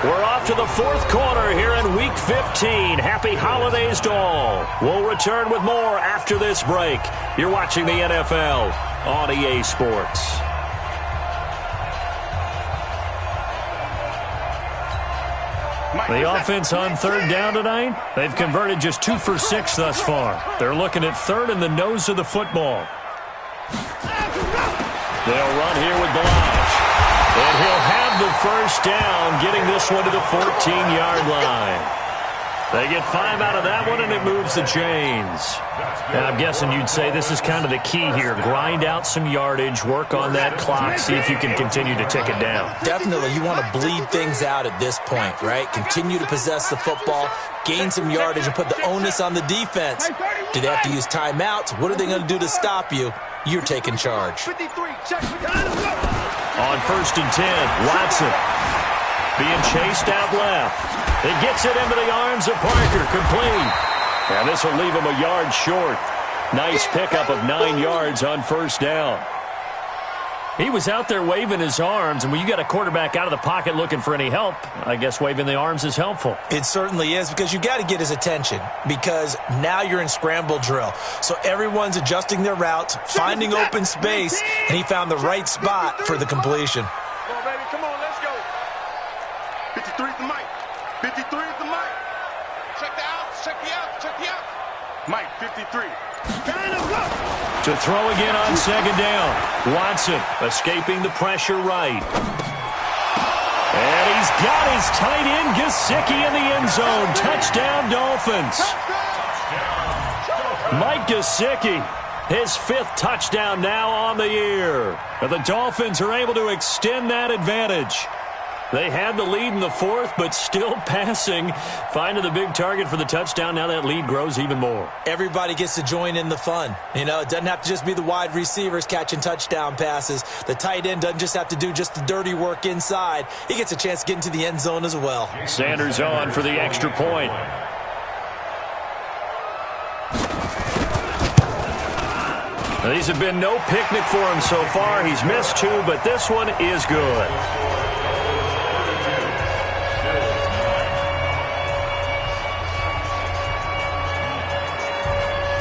We're off to the 4th quarter here in Week 15. Happy holidays to all. We'll return with more after this break. You're watching the NFL on EA Sports. The offense on 3rd down tonight, they've converted just 2 for 6 thus far. They're looking at 3rd in the nose of the football. They'll run here with Blanche. And he'll have the 1st down, getting this one to the 14-yard line. They get 5 out of that one, and it moves the chains. And I'm guessing you'd say this is kind of the key here. Grind out some yardage, work on that clock, see if you can continue to tick it down. Definitely, you want to bleed things out at this point, right? Continue to possess the football, gain some yardage, and put the onus on the defense. Do they have to use timeouts? What are they going to do to stop you? You're taking charge. 53. Check. On 1st and 10, Watson being chased out left. It gets it into the arms of Parker, complete. And this will leave him a yard short. Nice pickup of 9 yards on 1st down. He was out there waving his arms, and when you got a quarterback out of the pocket looking for any help, I guess waving the arms is helpful. It certainly is, because you got to get his attention, because now you're in scramble drill. So everyone's adjusting their routes, finding open space, and he found the right spot for the completion. Come on, baby. Come on, let's go. 53 is the mic. 53 is the mic. Check the outs. Check the outs. Check the outs. Mike, 53. To throw again on 2nd down. Watson escaping the pressure right. And he's got his tight end, Gesicki, in the end zone. Touchdown, Dolphins. Mike Gesicki, his 5th touchdown now on the year. And the Dolphins are able to extend that advantage. They had the lead in the 4th, but still passing. Finding the big target for the touchdown. Now that lead grows even more. Everybody gets to join in the fun. You know, it doesn't have to just be the wide receivers catching touchdown passes. The tight end doesn't just have to do just the dirty work inside. He gets a chance to get into the end zone as well. Sanders on for the extra point. Now, these have been no picnic for him so far. He's missed 2, but this one is good.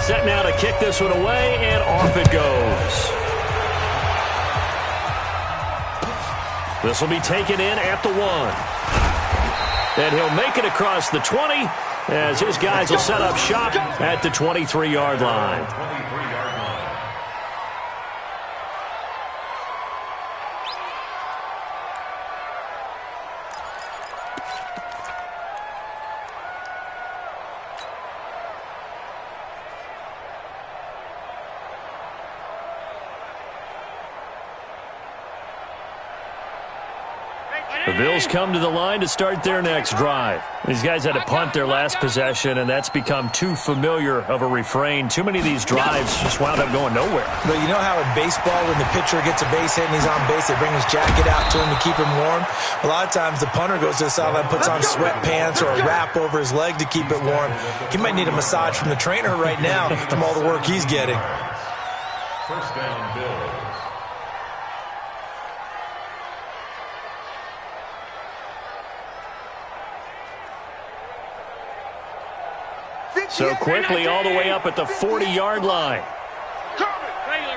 Set now to kick this one away, and off it goes. This will be taken in at the 1. And he'll make it across the 20 as his guys will set up shop at the 23-yard line. The Bills come to the line to start their next drive. These guys had to punt their last possession, and that's become too familiar of a refrain. Too many of these drives just wound up going nowhere. But you know how in baseball, when the pitcher gets a base hit and he's on base, they bring his jacket out to him to keep him warm? A lot of times the punter goes to the sideline, puts on sweatpants or a wrap over his leg to keep it warm. He might need a massage from the trainer right now from all the work he's getting. First down, Bills. So quickly all the way up at the 40-yard line. Regular.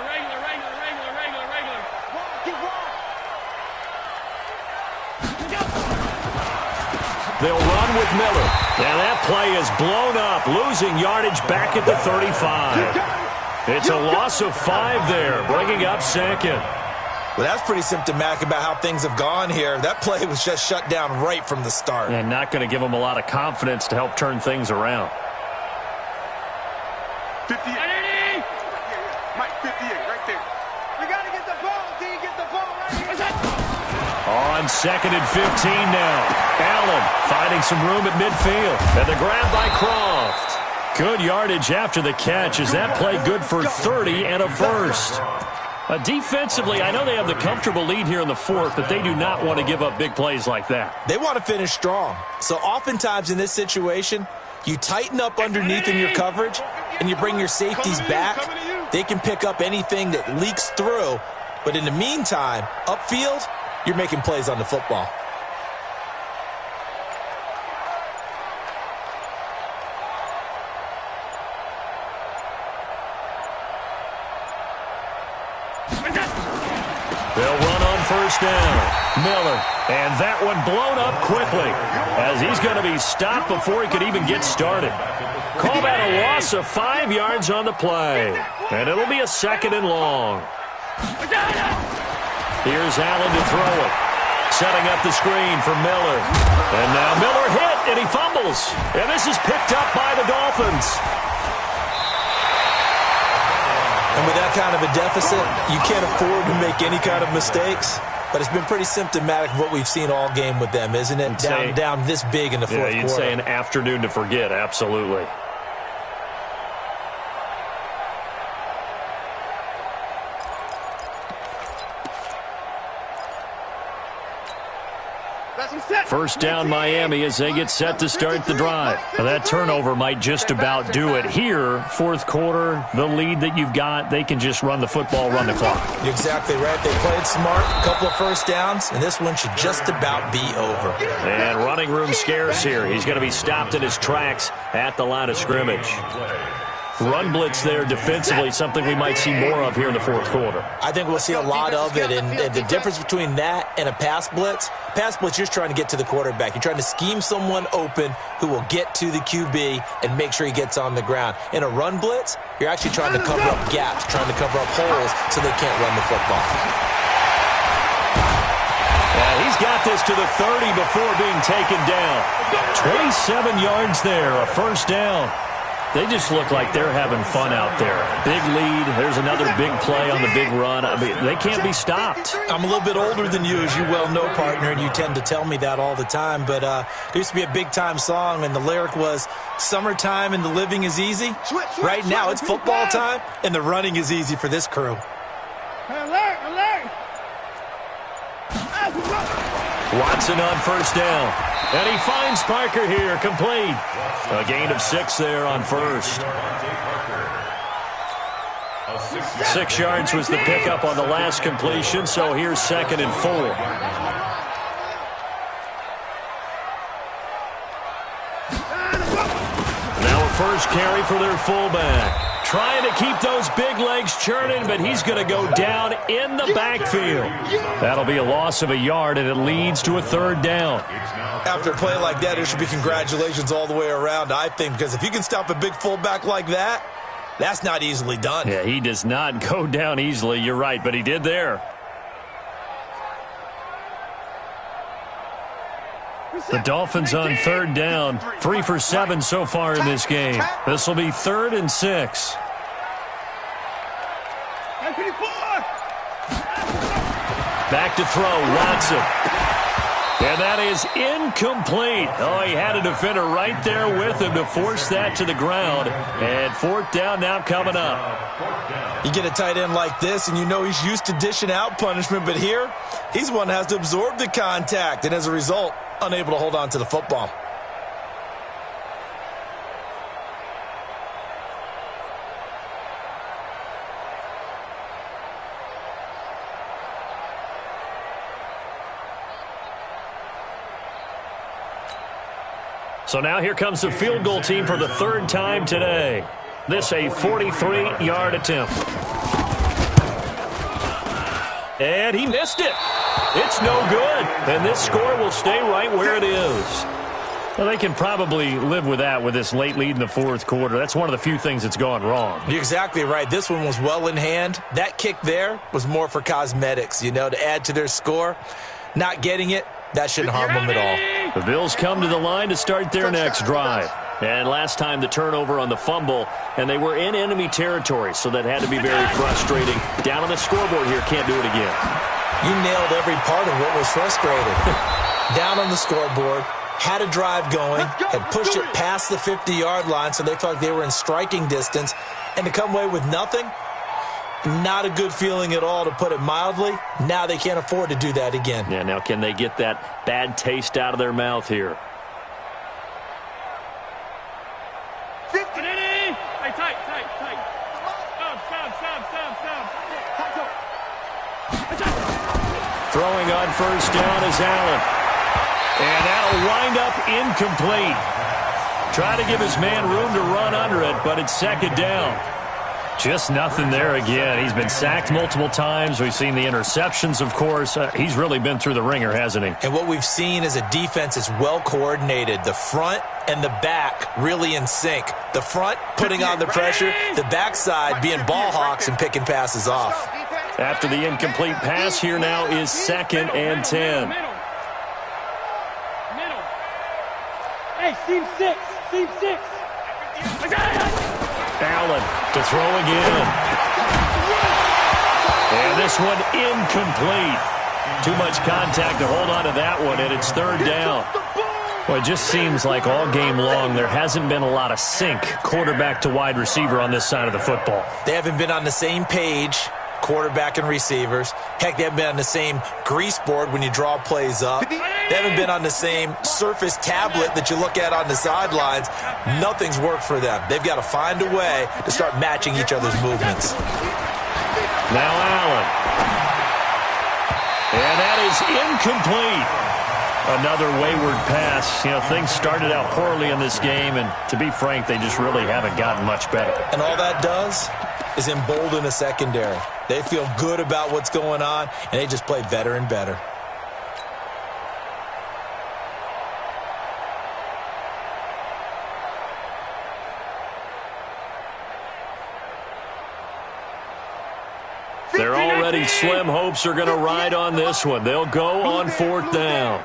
They'll run with Miller. And that play is blown up, losing yardage back at the 35. It's a loss of 5 there, bringing up second. Well, that's pretty symptomatic about how things have gone here. That play was just shut down right from the start. And not going to give them a lot of confidence to help turn things around. 58. Mike, 58, right there. You got to get the ball. Can you get the ball right here? On second and 15 now. Allen finding some room at midfield. And the grab by Croft. Good yardage after the catch. Is that play good for 30 and a first? Defensively, I know they have the comfortable lead here in the 4th, but they do not want to give up big plays like that. They want to finish strong. So oftentimes in this situation, you tighten up underneath in your coverage, and you bring your safeties back. They can pick up anything that leaks through. But in the meantime, upfield, you're making plays on the football. They'll run on first down. Miller, and that one blown up quickly as he's going to be stopped before he could even get started. Call that a loss of 5 yards on the play, and it'll be a second and long. Here's Allen to throw it. Setting up the screen for Miller. And now Miller hit, and he fumbles. And this is picked up by the Dolphins. And with that kind of a deficit, you can't afford to make any kind of mistakes. But it's been pretty symptomatic of what we've seen all game with them, isn't it? Down this big in the fourth quarter. Yeah, you'd say an afternoon to forget, absolutely. First down Miami as they get set to start the drive. Now that turnover might just about do it. Here, fourth quarter, the lead that you've got, they can just run the football, run the clock. You're exactly right. They played smart, a couple of first downs, and this one should just about be over. And running room scarce here. He's going to be stopped in his tracks at the line of scrimmage. Run blitz there defensively, something we might see more of here in the fourth quarter. I think we'll see a lot of it, and the difference between that and a pass blitz, you're just trying to get to the quarterback. You're trying to scheme someone open who will get to the QB and make sure he gets on the ground. In a run blitz, you're actually trying to cover up gaps, trying to cover up holes so they can't run the football. Yeah, he's got this to the 30 before being taken down. 27 yards there, a first down. They just look like they're having fun out there. Big lead. There's another big play on the big run. I mean, they can't be stopped. I'm a little bit older than you, as you well know, partner, and you tend to tell me that all the time. But there used to be a big-time song, and the lyric was, "Summertime and the living is easy." Right now, it's football time, and the running is easy for this crew. Alert! Watson on first down. And he finds Parker here, complete. A gain of 6 there on first. 6 yards was the pickup on the last completion, so here's second and 4. Now a first carry for their fullback. Trying to keep those big legs legs churning, but he's going to go down in the backfield. That'll be a loss of a yard, and it leads to a third down. After a play like that, there should be congratulations all the way around, I think, because if you can stop a big fullback like that, that's not easily done. Yeah, he does not go down easily. You're right, but he did there. The Dolphins on third down, 3 for 7 so far in this game. This will be 3rd and 6. Back to throw, Watson. And that is incomplete. Oh, he had a defender right there with him to force that to the ground. And 4th down now coming up. You get a tight end like this, and you know he's used to dishing out punishment, but here, he's one that has to absorb the contact, and as a result, unable to hold on to the football. So now here comes the field goal team for the 3rd time today. This a 43-yard attempt. And he missed it. It's no good. And this score will stay right where it is. Well, they can probably live with that with this late lead in the 4th quarter. That's one of the few things that's gone wrong. You're exactly right. This one was well in hand. That kick there was more for cosmetics, to add to their score. Not getting it, that shouldn't harm them at all. The Bills come to the line to start their next drive. And last time the turnover on the fumble, and they were in enemy territory, so that had to be very frustrating. Down on the scoreboard here, can't do it again. You nailed every part of what was frustrating. Down on the scoreboard, had a drive going, had pushed it past the 50-yard line, so they felt like they were in striking distance, and to come away with nothing, not a good feeling at all, to put it mildly. Now they can't afford to do that again. Yeah, now can they get that bad taste out of their mouth here? Throwing on 1st down is Allen. And that'll wind up incomplete. Try to give his man room to run under it, but it's 2nd down. Just nothing there again. He's been sacked multiple times. We've seen the interceptions, of course. He's really been through the ringer, hasn't he? And what we've seen is a defense is well coordinated. The front and the back really in sync. The front putting on the pressure, the backside being ball hawks and picking passes off. After the incomplete pass, here now is 2nd and 10. Hey, seam 6. Seam 6. Allen to throw again. And this one incomplete. Too much contact to hold on to that one, and it's 3rd down. Well, it just seems like all game long there hasn't been a lot of sync quarterback to wide receiver on this side of the football. They haven't been on the same page, quarterback and receivers. Heck, they haven't been on the same grease board when you draw plays up. They haven't been on the same surface tablet that you look at on the sidelines. Nothing's worked for them. They've got to find a way to start matching each other's movements. Now Allen. And that is incomplete. Another wayward pass. Things started out poorly in this game, and to be frank, they just really haven't gotten much better. And all that does is embolden a secondary. They feel good about what's going on, and they just play better and better. Their already slim hopes are going to ride on this one. They'll go on 4th down.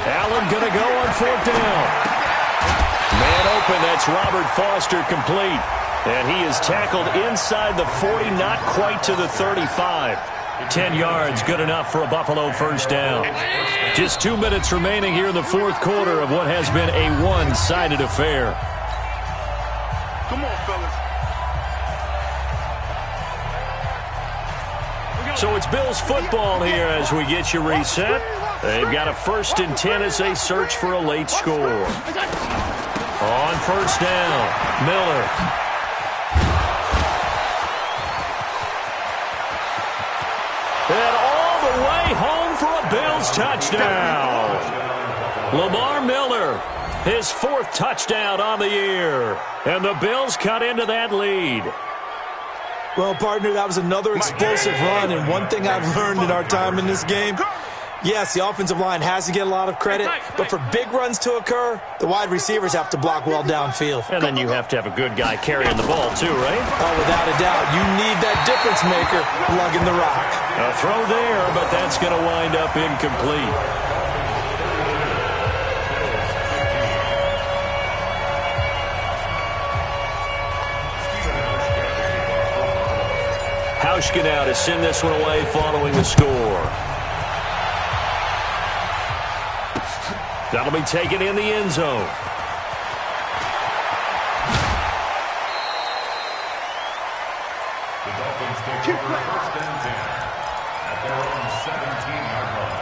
Allen going to go on 4th down. Man open, that's Robert Foster complete. And he is tackled inside the 40, not quite to the 35. 10 yards, good enough for a Buffalo 1st down. Just 2 minutes remaining here in the 4th quarter of what has been a one-sided affair. Come on, fellas. So it's Bills football here as we get you reset. They've got a 1st and 10 as they search for a late score. On 1st down, Miller. Bills touchdown. Lamar Miller, his 4th touchdown on the year. And the Bills cut into that lead. Well, partner, that was another explosive run, and one thing I've learned in our time in this game, yes, the offensive line has to get a lot of credit, but for big runs to occur, the wide receivers have to block well downfield. And then you have to have a good guy carrying the ball too, right? Oh, without a doubt. You need that difference maker lugging the rock. A throw there, but that's going to wind up incomplete. Canale to send this one away following the score. That'll be taken in the end zone. The Dolphins take over 1st and 10 at their own 17-yard line.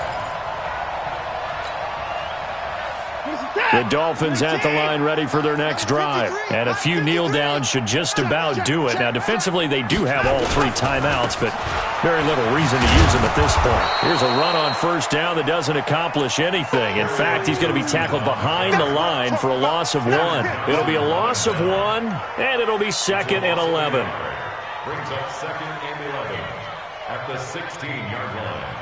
The Dolphins at the line ready for their next drive. And a few kneel downs should just about do it. Now, defensively, they do have all 3 timeouts, but very little reason to use them at this point. Here's a run on 1st down that doesn't accomplish anything. In fact, he's going to be tackled behind the line for a loss of 1. It'll be a loss of 1, and it'll be 2nd and 11. Brings up 2nd and 11 at the 16-yard line.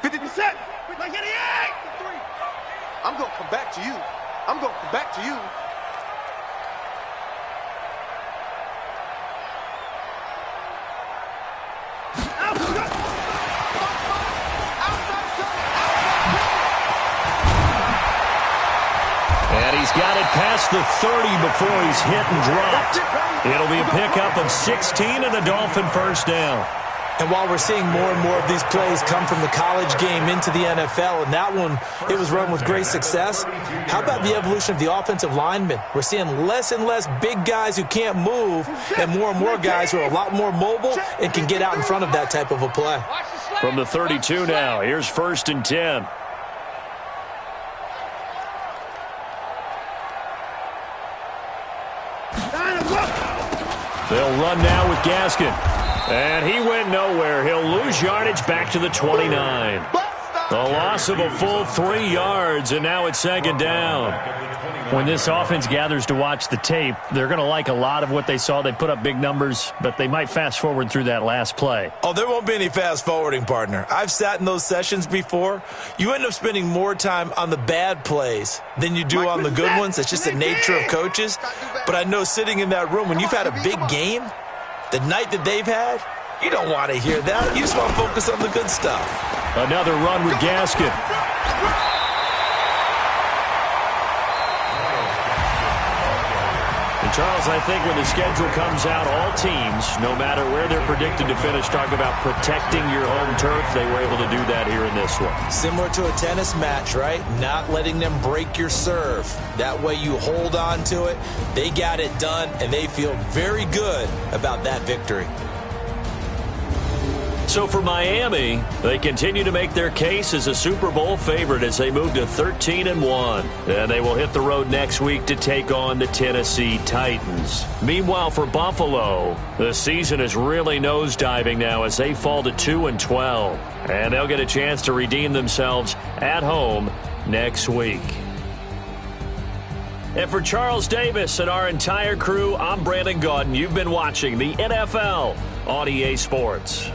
50%. Like 88. I'm going to come back to you. I'm going to come back to you. And he's got it past the 30 before he's hit and dropped. It'll be a pickup of 16 and a Dolphin 1st down. And while we're seeing more and more of these plays come from the college game into the NFL, and that one, it was run with great success, how about the evolution of the offensive linemen? We're seeing less and less big guys who can't move and more guys who are a lot more mobile and can get out in front of that type of a play. From the 32 now, here's 1st and 10. They'll run now with Gaskin. And he went nowhere. He'll lose yardage back to the 29. A loss of a full 3 yards, and now it's 2nd down. When this offense gathers to watch the tape, they're going to like a lot of what they saw. They put up big numbers, but they might fast forward through that last play. Oh, there won't be any fast forwarding, partner. I've sat in those sessions before. You end up spending more time on the bad plays than you do on the good ones. It's just the nature of coaches. But I know sitting in that room, when you've had a big game, the night that they've had, you don't want to hear that. You just want to focus on the good stuff. Another run with Gaskin. And Charles, I think when the schedule comes out, all teams, no matter where they're predicted to finish, talk about protecting your home turf. They were able to do that here in this one. Similar to a tennis match, right? Not letting them break your serve. That way you hold on to it. They got it done, and they feel very good about that victory. So for Miami, they continue to make their case as a Super Bowl favorite as they move to 13-1. And they will hit the road next week to take on the Tennessee Titans. Meanwhile, for Buffalo, the season is really nosediving now as they fall to 2-12. And they'll get a chance to redeem themselves at home next week. And for Charles Davis and our entire crew, I'm Brandon Gaudin. You've been watching the NFL on EA Sports.